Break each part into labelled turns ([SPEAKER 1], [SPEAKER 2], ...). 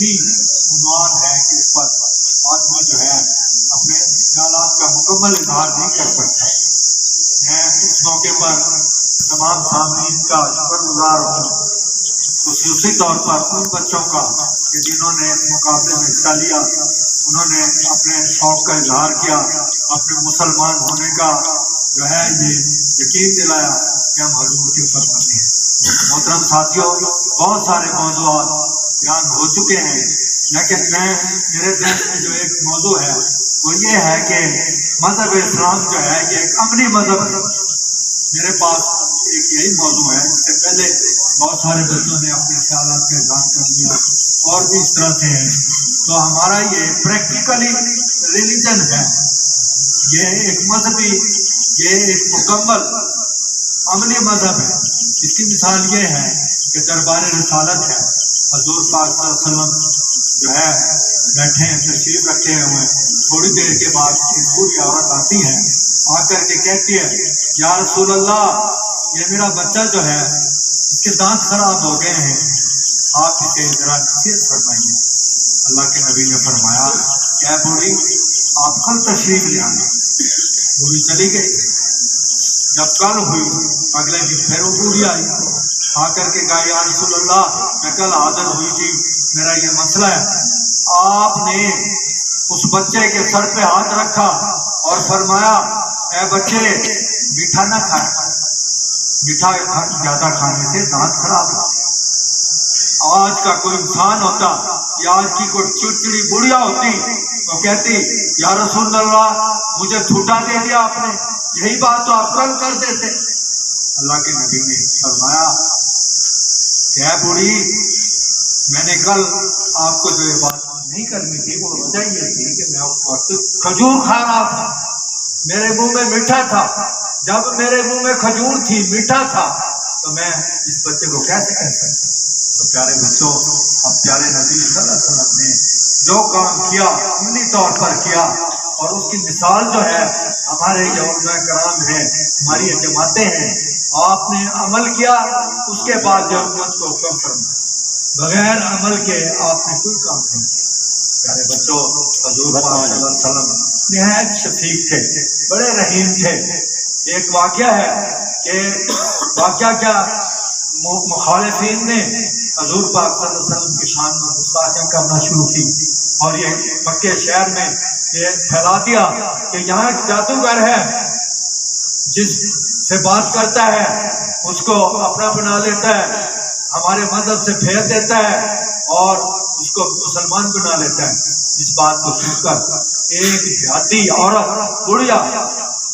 [SPEAKER 1] وسیع عنوان ہے کہ اس پر آدمی جو ہے اپنے خیالات کا مکمل اظہار نہیں کر سکتا۔ میں اس موقع پر تمام سامعین کا شکر گزار ہوں، خصوصی طور پر ان بچوں کا کہ جنہوں نے اس مقابلے میں حصہ لیا، انہوں نے اپنے شوق کا اظہار کیا، اپنے مسلمان ہونے کا جو ہے یہ یقین دلایا کہ ہم حضور کے فرمانے ہیں۔ محترم ساتھیوں، بہت سارے موضوعات بیان ہو چکے ہیں، لیکن میرے ذہن میں جو ایک موضوع ہے وہ یہ ہے کہ مذہب اسلام جو ہے یہ ایک عملی مذہب ہے۔ میرے پاس ایک یہی موضوع ہے، اس سے پہلے بہت سارے بچوں نے اپنے خیالات کا اظہار کر لیا اور بھی اس طرح سے ہیں، تو ہمارا یہ پریکٹیکلی ریلیجن ہے، یہ ایک مذہبی، یہ ایک مکمل عملی مذہب ہے۔ اس کی مثال یہ ہے کہ دربار رسالت ہے، حضور پاک صلی اللہ علیہ وسلم جو ہے بیٹھے ہیں، تشریف رکھے ہوئے ہیں، تھوڑی دیر کے بعد ایک بوڑھی عورت آتی ہے، آ کر کے کہتی ہے یا رسول اللہ، یہ میرا بچہ جو ہے اس کے دانت خراب ہو گئے ہیں، آپ اسے ذرا نصیحت فرمائیے۔ اللہ کے نبی نے فرمایا کہ اے بوڑھی، آپ کل تشریف لے آنا۔ بوڑھی چلی گئی۔ جب کل ہوئی، اگلے دن پھر وہ بوڑھی آئی، آ کر کے کہا یا رسول اللہ، میں کل حاضر ہوئی تھی، میرا یہ مسئلہ ہے۔ آپ نے اس بچے کے سر پہ ہاتھ رکھا اور فرمایا اے بچے، میٹھا نہ کھانا، میٹھا زیادہ کھانے سے دانت خراب ہوتے ہیں۔ آج کا کوئی انسان ہوتا یا آج کی کوئی چڑچڑی بڑھیا ہوتی تو کہتی یا رسول اللہ، مجھے جھوٹا دے دیا آپ نے، یہی بات تو آپ کل کر دیتے۔ اللہ کے نبی نے فرمایا کہ اے بوڑھی، میں نے کل آپ کو جو یہ بات نہیں کرنی تھی وہ وجہ یہ تھی کہ میں اس وقت کھجور کھا رہا تھا، میرے منہ میں میٹھا تھا۔ جب میرے منہ میں کھجور تھی، میٹھا تھا، تو میں اس بچے کو کیسے کہہ سکتا؟ تو پیارے بچوں، اب پیارے نبی صلی اللہ علیہ وسلم نے جو کام کیا عملی طور پر کیا، اور اس کی مثال جو ہے ہمارے جو علماء کرام ہیں، ہماری یہ جماعتیں ہیں، آپ نے عمل کیا، اس کے بعد جو امت کو حکم فرمایا، بغیر عمل کے آپ نے کوئی کام نہیں کیا۔ پیارے بچوں، حضور پاک صلی اللہ علیہ وسلم نہایت شفیق تھے، بڑے رحیم تھے۔ ایک واقعہ ہے کہ واقعہ کیا، مخالفین نے حضور پاک صلی اللہ علیہ وسلم کی شان میں گستاخیاں کرنا شروع کی، اور یہ مکے شہر میں یہ پھیلا دیا کہ یہاں ایک جادوگر ہے، جس سے بات کرتا ہے اس کو اپنا بنا لیتا ہے، ہمارے مذہب سے پھیر دیتا ہے اور اس کو مسلمان بنا لیتا ہے۔ اس بات کو سن کر ایک دیہاتی عورت بڑھیا،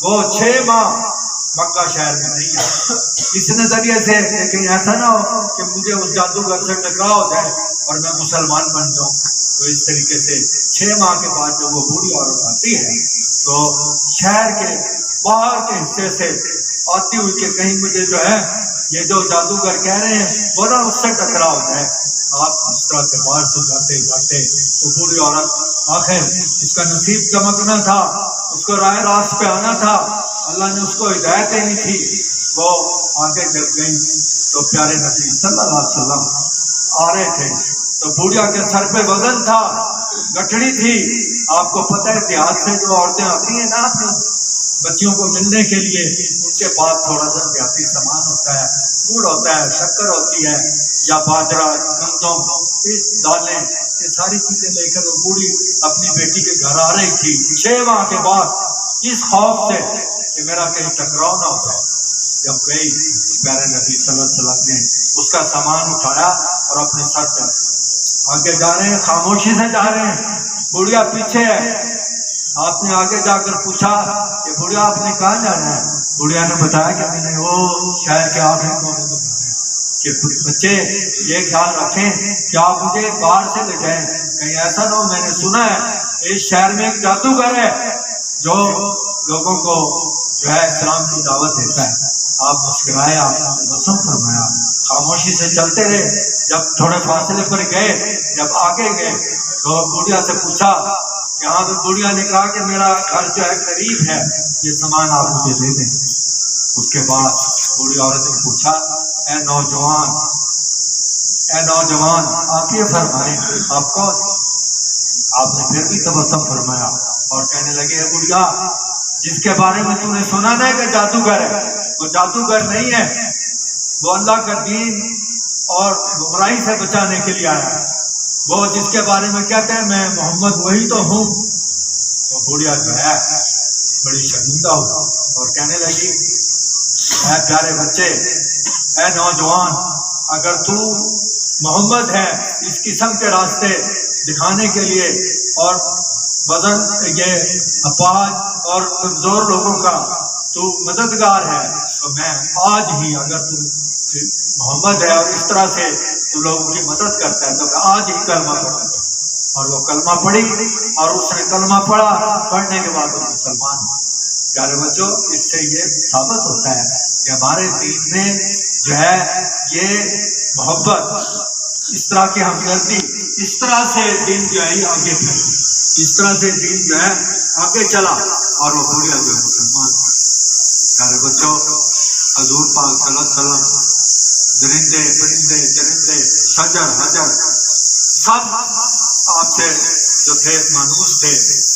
[SPEAKER 1] وہ 6 ماہ مکہ شہر میں نہیں آئی، اس نظریے سے لیکن ایسا نہ ہو کہ مجھے اس جادوگر سے ٹکراؤ ہو جائے اور میں مسلمان بن جاؤں، تو اس طریقے سے 6 ماہ کے بعد جب وہ بوڑھی عورت آتی ہے تو شہر کے باہر کے حصے سے آتی ہوئی کہ کہیں مجھے جو ہے یہ جو جادوگر کہہ رہے ہیں وہ نہ اس سے ٹکرا ہو جائے۔ آپ اس طرح سے باہر سے جاتے جاتے تو بوڑھی عورت، آخر اس کا نصیب چمکنا تھا، اس کو راہ راست پہ آنا تھا، اللہ نے اس کو ہدایت دینی تھی، وہ آگے جب گئی تو پیارے نبی صلی اللہ علیہ وسلم آ رہے تھے، تو بوڑھیا کے سر پہ وزن تھا، گٹھڑی تھی۔ آپ کو پتہ ہے دیہات سے جو عورتیں آتی ہیں نا اپنے بچیوں کو ملنے کے لیے، ان کے پاس تھوڑا سا دیہاتی سامان ہوتا ہے، گڑ ہوتا ہے، شکر ہوتی ہے، یا باجرہ، گندم، دالیں، یہ ساری چیزیں لے کر وہ بوڑھی اپنی بیٹی کے گھر آ رہی تھی 6 ماہ کے بعد، اس خوف سے کہ میرا کہیں ٹکراؤ نہ ہو جائے۔ جب گئی تو پیارے نبی صلی اللہ علیہ وسلم نے اس کا سامان اٹھایا اور اپنے سر پہ آگے جا رہے ہیں، خاموشی سے جا رہے ہیں، بڑھیا پیچھے ہے۔ آپ نے آگے جا کر پوچھا کہ بڑھیا آپ نے کہاں جانا ہے؟ بڑھیا نے بتایا کہ میں نے وہ شہر کے آخری کونے میں جانا ہے، کہ بچے یہ خیال رکھیں کہ آپ مجھے باہر سے لے جائیں، کہیں ایسا نہ ہو، میں نے سنا ہے اس شہر میں ایک جادوگر ہے جو لوگوں کو جو ہے اسلام کی دعوت دیتا ہے۔ آپ مسکرائے، آپ نے تبسم فرمایا، خاموشی سے چلتے رہے۔ جب تھوڑے فاصلے پر گئے، جب آگے گئے تو بوڑھیا سے پوچھا کہ ہاں، تو بوڑھیا نے کہا کہ میرا گھر جو ہے قریب ہے، یہ سامان آپ مجھے دے دیں۔ اس کے بعد بوڑھی عورت نے پوچھا اے نوجوان، اے نوجوان آپ یہ فرمائیں آپ کون؟ آپ نے پھر بھی تبسم فرمایا اور کہنے لگے اے بڑھیا جس کے بارے میں تو نے سنا نا کہ جادوگر ہے، وہ جادوگر نہیں ہے، وہ اللہ کا دین اور گمراہی سے بچانے کے لیے آیا ہے، وہ جس کے بارے میں کہتے ہیں میں محمد وہی تو ہوں۔ تو بڑھیا جو ہے بڑی شرمندہ ہو اور کہنے لگی اے پیارے بچے، اے نوجوان، اگر تو محمد ہے اس قسم کے راستے دکھانے کے لیے اور وزن یہ اپاہج اور کمزور لوگوں کا تو مددگار ہے، تو میں آج ہی اگر تو محمد ہے اور اس طرح سے تو لوگوں کی مدد کرتا ہے تو میں آج ہی کلمہ پڑھوں گا۔ اور وہ کلمہ پڑھی اور اس نے کلمہ پڑھا، پڑھنے کے بعد وہ مسلمان ہو۔ پیارے بچوں اس سے یہ ثابت ہوتا ہے کہ ہمارے دین میں جو ہے یہ محبت، اس طرح کی ہمدردی، اس طرح سے دین جو ہے یہ آگے بڑھا، اس طرح سے دین جو ہے آگے چلا اور وہ بڑھیا جو ہے مسلمان۔ پیارے بچوں حضور پاک صلی اللہ علیہ وسلم درندے پرندے چرندے شجر حجر سب آپ سے جو تھے مانوس تھے،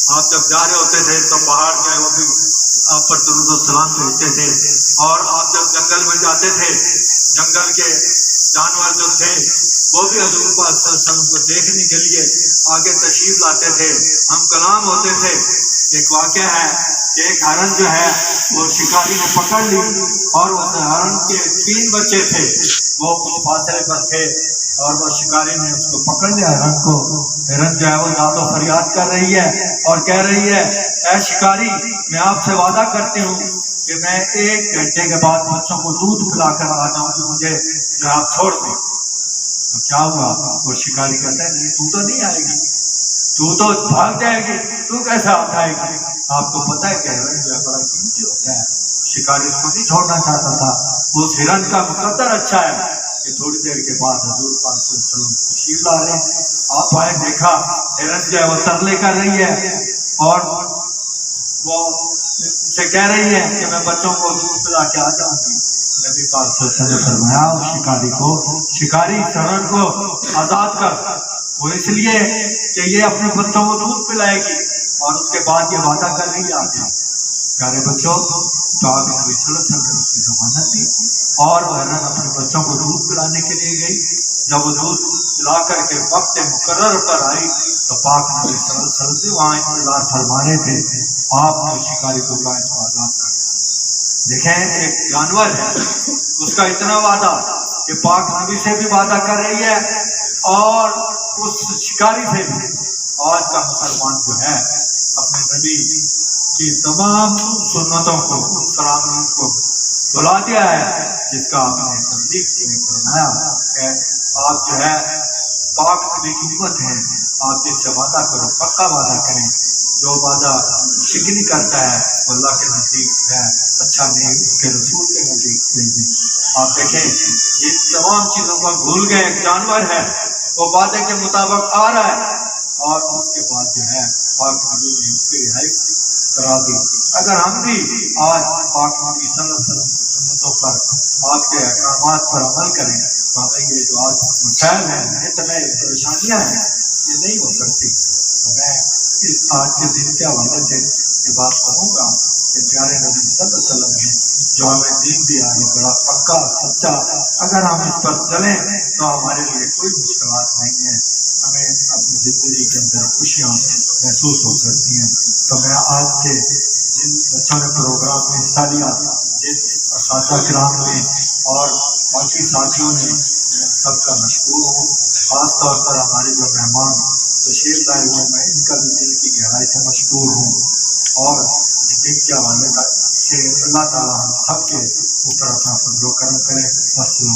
[SPEAKER 1] آپ جب جا رہے ہوتے تھے تو پہاڑ جو ہے وہ بھی آپ پر درود و سلام بھیجتے تھے، اور آپ جب جنگل میں جاتے تھے جنگل کے جانور جو تھے وہ بھی حضور پاک صلی اللہ علیہ وسلم کو دیکھنے کے لیے آگے تشریف لاتے تھے، ہم کلام ہوتے تھے۔ ایک واقعہ ہے کہ ایک ہرن جو ہے وہ شکاری نے پکڑ لی اور اس ہرن کے 3 بچے تھے، وہ کچھ فاصلے پر تھے اور وہ شکاری نے اس کو پکڑ لیا ہرن کو۔ ہرن جو ہے وہ داد و فریاد کر رہی ہے اور کہہ رہی ہے اے شکاری میں آپ سے وعدہ کرتی ہوں کہ میں 1 گھنٹے کے بعد بچوں کو دودھ پلا کر آ جاؤں گی، مجھے جو آپ چھوڑ دیں۔ تو کیا ہوا؟ وہ شکاری کہتا ہے نہیں تو تو نہیں آئے گی، تو تو بھاگ جائے گی، تو کیسا آئے گی؟ آپ کو پتہ ہے کہ ہرن جو ہے بڑا قیمتی ہوتا ہے، شکاری اس کو نہیں چھوڑنا چاہتا تھا۔ اس ہرن کا مقدر اچھا ہے کہ تھوڑی دیر کے بعد حضور پاک صلی اللہ علیہ وسلم تشریف لا رہے ہیں، آپ آئے دیکھا ہرن جو ہے وہ ترلے کر رہی ہے اور وہ اسے کہہ رہی ہے کہ میں بچوں کو دودھ پلا کے آ جاؤں گی۔ نبی پاک صلی اللہ علیہ وسلم نے فرمایا اس شکاری کو، شکاری ہرن کو آزاد کر، وہ اس لیے کہ یہ اپنے بچوں کو دودھ پلائے گی اور اس کے بعد یہ وعدہ کر رہی ہے آگے۔ پیارے بچوں تو آگے نبی صلی اللہ علیہ وسلم نے اس کی ضمانت دی اور وہ ہرن اپنے بچوں کو دودھ پلانے کے لیے گئی۔ جب وہ دودھ پلا کر کے وقت مقرر پر آئی تو پاک نبی صلی اللہ علیہ وسلم بھی وہاں انتظار فرما رہے تھے، آپ نے شکاری کو کہا اس کو آزاد کر۔ دیکھیں ایک جانور ہے، اس کا اتنا وعدہ کہ پاک نبی سے بھی وعدہ کر رہی ہے اور اس شکاری سے بھی۔ آج کا مسلمان جو ہے اپنے نبی کی تمام سنتوں کو سلام کو بلا دیا ہے، جس کا آپ نے تصدیق میں فرمایا کہ آپ جو ہے پاک نبی کی امت ہیں، آپ جس سے وعدہ کرو پکا وعدہ کریں، جو وعدہ شکنی کرتا ہے وہ اللہ کے نزدیک ہے اچھا نہیں، اس کے رسول کے نزدیک نہیں۔ آپ دیکھیں یہ تمام چیزوں کو بھول گئے، ایک جانور ہے وہ وعدے کے مطابق آ رہا ہے اور اس کے بعد جو ہے پاک نبی نے اس کی رہائی کرا دی۔ اگر ہم بھی آج پاک نبی صلی اللہ علیہ وسلم کی سنتوں پر، آپ کے احکامات پر عمل کریں تو ہمیں یہ جو آج مسائل ہیں، اتنے پریشانیاں ہیں، یہ نہیں ہو سکتی۔ تو میں اس آج کے دن کے حوالے سے یہ بات کروں گا کہ پیارے نبی صلی اللہ علیہ وسلم نے جو ہمیں دین دیا ہے بڑا پکا سچا، اگر ہم اس پر چلیں تو ہمارے لیے کوئی مشکلات نہیں ہیں، ہمیں اپنی زندگی کے اندر خوشیاں محسوس ہو سکتی ہیں۔ تو میں آج کے جن بچوں نے پروگرام میں حصہ لیا، جن اساتذہ کرام نے اور باقی ساتھیوں نے، سب کا مشکور ہوں۔ خاص طور پر ہمارے جو مہمان تشریف لائے ہوئے، میں ان کا بھی دل کی گہرائی سے مشکور ہوں، اور دن کے حوالے سے اللہ تعالیٰ ہم سب کے اوپر اپنا فضل و کرم کرے۔ السلام